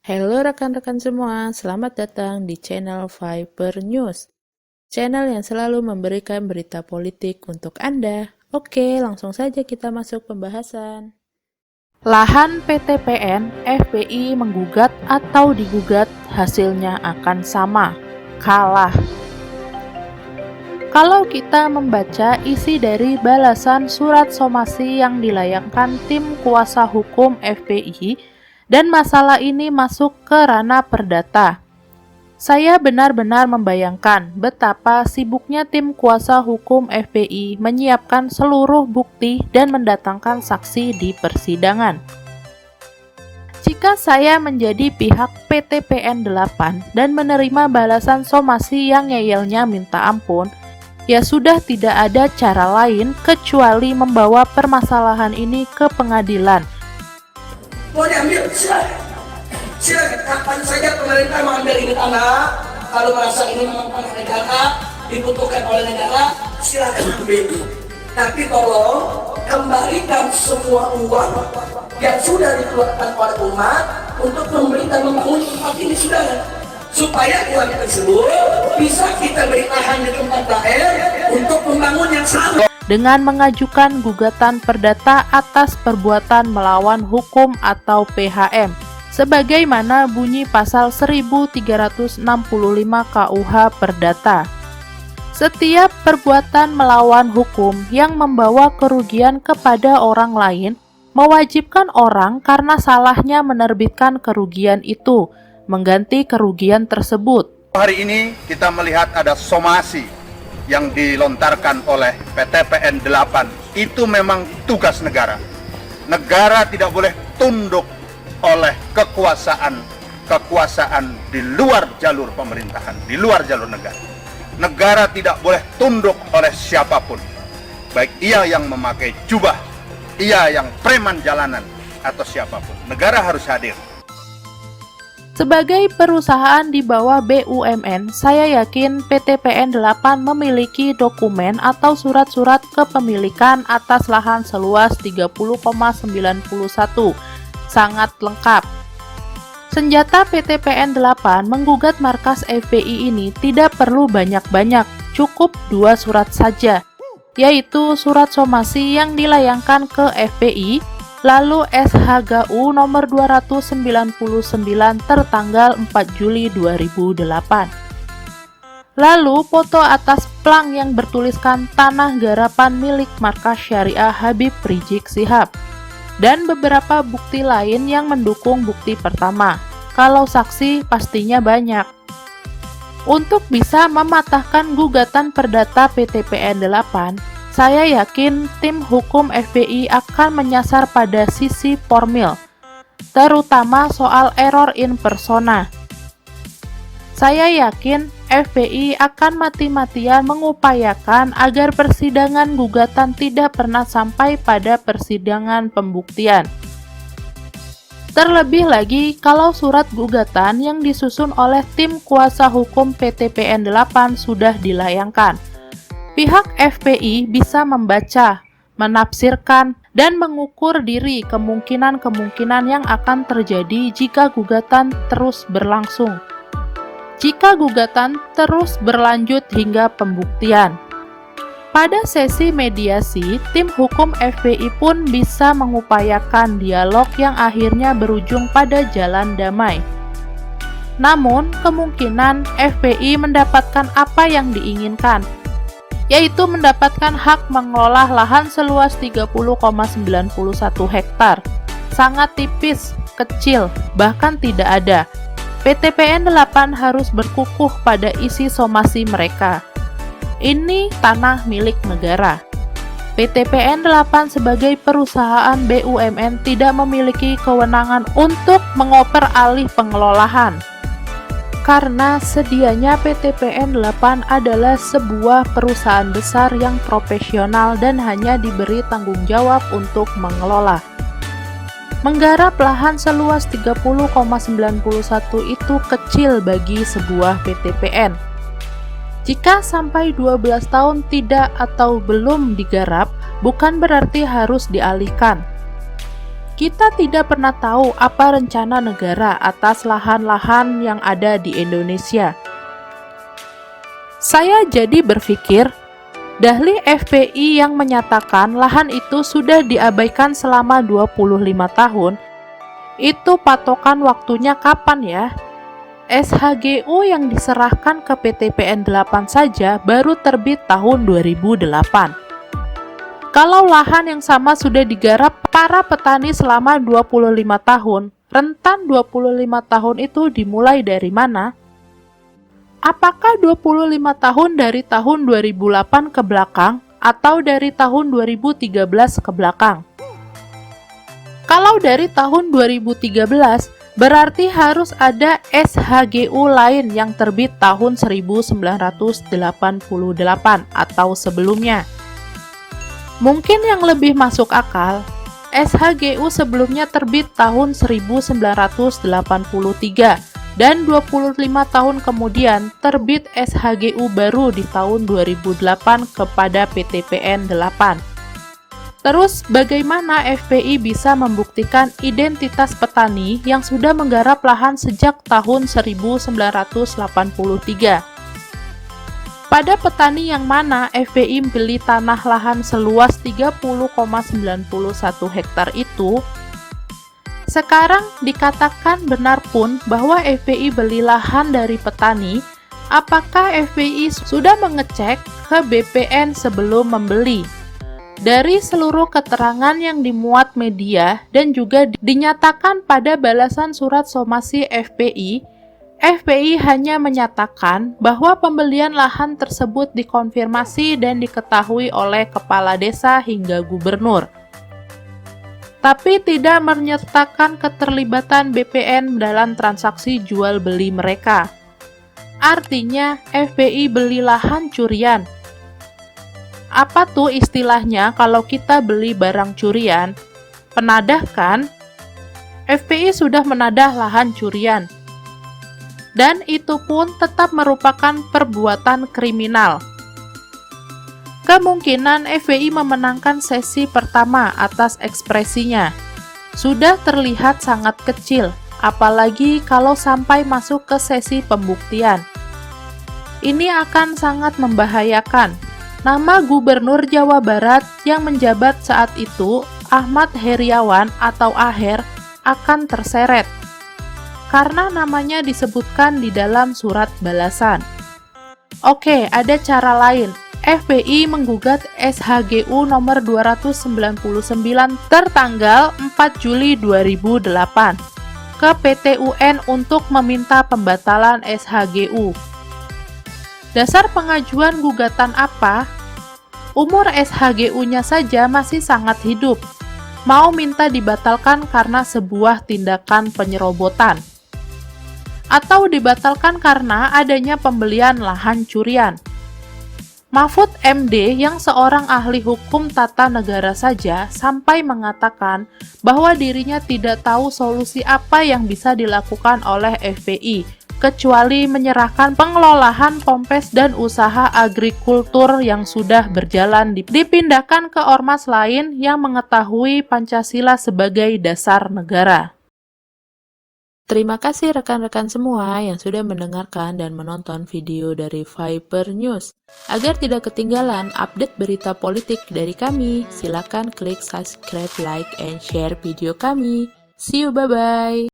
Halo rekan-rekan semua, selamat datang di channel Viper News. Channel yang selalu memberikan berita politik untuk Anda. Oke, langsung saja kita masuk pembahasan. Lahan PTPN, FPI menggugat atau digugat, hasilnya akan sama, kalah. Kalau kita membaca isi dari balasan surat somasi yang dilayangkan tim kuasa hukum FPI, dan masalah ini masuk ke ranah perdata, saya benar-benar membayangkan betapa sibuknya tim kuasa hukum FPI menyiapkan seluruh bukti dan mendatangkan saksi di persidangan. Jika saya menjadi pihak PTPN 8 dan menerima balasan somasi yang ngeyelnya minta ampun, ya sudah tidak ada cara lain kecuali membawa permasalahan ini ke pengadilan. Mau diambil, silakan. Silakan, kapan saja pemerintah mengambil ini tanah, kalau merasa ini memang tanah negara, dibutuhkan oleh negara, silakan ambil. Tapi tolong kembalikan semua uang yang sudah dikeluarkan oleh umat untuk membeli dan membangun tempat ini, sudah. Supaya uang tersebut bisa kita beri lahan di tempat lain untuk membangun yang sama. Dengan mengajukan gugatan perdata atas perbuatan melawan hukum atau PHM, sebagaimana bunyi pasal 1365 KUH Perdata. Setiap perbuatan melawan hukum yang membawa kerugian kepada orang lain mewajibkan orang karena salahnya menerbitkan kerugian itu mengganti kerugian tersebut. Hari ini kita melihat ada somasi yang dilontarkan oleh PTPN 8. Itu memang tugas negara. Negara tidak boleh tunduk oleh kekuasaan di luar jalur pemerintahan, di luar jalur negara. Negara tidak boleh tunduk oleh siapapun, baik ia yang memakai jubah, ia yang preman jalanan, atau siapapun. Negara harus hadir. Sebagai perusahaan di bawah BUMN, saya yakin PTPN 8 memiliki dokumen atau surat-surat kepemilikan atas lahan seluas 30,91, sangat lengkap. Senjata PTPN 8 menggugat markas FPI ini tidak perlu banyak-banyak, cukup 2 surat saja, yaitu surat somasi yang dilayangkan ke FPI, lalu SHGU nomor 299 tertanggal 4 Juli 2008. Lalu foto atas plang yang bertuliskan tanah garapan milik markas Syariah Habib Rizik Syihab. Dan beberapa bukti lain yang mendukung bukti pertama. Kalau saksi pastinya banyak. Untuk bisa mematahkan gugatan perdata PTPN 8, saya yakin tim hukum FPI akan menyasar pada sisi formil, terutama soal error in persona. Saya yakin FPI akan mati-matian mengupayakan agar persidangan gugatan tidak pernah sampai pada persidangan pembuktian. Terlebih lagi kalau surat gugatan yang disusun oleh tim kuasa hukum PTPN 8 sudah dilayangkan. Pihak FPI bisa membaca, menafsirkan, dan mengukur diri kemungkinan-kemungkinan yang akan terjadi jika gugatan terus berlangsung. Jika gugatan terus berlanjut hingga pembuktian. Pada sesi mediasi, tim hukum FPI pun bisa mengupayakan dialog yang akhirnya berujung pada jalan damai. Namun, kemungkinan FPI mendapatkan apa yang diinginkan, yaitu mendapatkan hak mengelola lahan seluas 30,91 hektar. Sangat tipis, kecil, bahkan tidak ada. PTPN 8 harus berkukuh pada isi somasi mereka. Ini tanah milik negara. PTPN 8 sebagai perusahaan BUMN tidak memiliki kewenangan untuk mengoper alih pengelolaan. Karena sedianya PTPN 8 adalah sebuah perusahaan besar yang profesional dan hanya diberi tanggung jawab untuk mengelola. Menggarap lahan seluas 30,91 itu kecil bagi sebuah PTPN. Jika sampai 12 tahun tidak atau belum digarap, bukan berarti harus dialihkan. Kita tidak pernah tahu apa rencana negara atas lahan-lahan yang ada di Indonesia. Saya jadi berpikir, dalih FPI yang menyatakan lahan itu sudah diabaikan selama 25 tahun, itu patokan waktunya kapan ya? SHGU yang diserahkan ke PTPN 8 saja baru terbit tahun 2008. Kalau lahan yang sama sudah digarap para petani selama 25 tahun, rentan 25 tahun itu dimulai dari mana? Apakah 25 tahun dari tahun 2008 ke belakang atau dari tahun 2013 ke belakang? Kalau dari tahun 2013, berarti harus ada SHGU lain yang terbit tahun 1988 atau sebelumnya. Mungkin yang lebih masuk akal, SHGU sebelumnya terbit tahun 1983 dan 25 tahun kemudian terbit SHGU baru di tahun 2008 kepada PTPN 8. Terus bagaimana FPI bisa membuktikan identitas petani yang sudah menggarap lahan sejak tahun 1983? Pada petani yang mana FPI beli tanah lahan seluas 30,91 hektar itu, sekarang dikatakan benar pun bahwa FPI beli lahan dari petani, apakah FPI sudah mengecek ke BPN sebelum membeli? Dari seluruh keterangan yang dimuat media dan juga dinyatakan pada balasan surat somasi FPI hanya menyatakan bahwa pembelian lahan tersebut dikonfirmasi dan diketahui oleh kepala desa hingga gubernur, tapi tidak menyertakan keterlibatan BPN dalam transaksi jual beli mereka. Artinya, FPI beli lahan curian. Apa tuh istilahnya kalau kita beli barang curian? Penadah kan? FPI sudah menadah lahan curian. Dan itu pun tetap merupakan perbuatan kriminal. Kemungkinan FPI memenangkan sesi pertama atas ekspresinya sudah terlihat sangat kecil, apalagi kalau sampai masuk ke sesi pembuktian. Ini akan sangat membahayakan. Nama Gubernur Jawa Barat yang menjabat saat itu, Ahmad Heriawan atau Aher, akan terseret karena namanya disebutkan di dalam surat balasan. Oke, ada cara lain. FPI menggugat SHGU nomor 299 tertanggal 4 Juli 2008 ke PT UN untuk meminta pembatalan SHGU. Dasar pengajuan gugatan apa? Umur SHGU-nya saja masih sangat hidup. Mau minta dibatalkan karena sebuah tindakan penyerobotan, atau dibatalkan karena adanya pembelian lahan curian. Mahfud MD yang seorang ahli hukum tata negara saja sampai mengatakan bahwa dirinya tidak tahu solusi apa yang bisa dilakukan oleh FPI kecuali menyerahkan pengelolaan pompes dan usaha agrikultur yang sudah berjalan dipindahkan ke ormas lain yang mengetahui Pancasila sebagai dasar negara. Terima kasih rekan-rekan semua yang sudah mendengarkan dan menonton video dari Viper News. Agar tidak ketinggalan update berita politik dari kami, silakan klik subscribe, like, and share video kami. See you, bye-bye!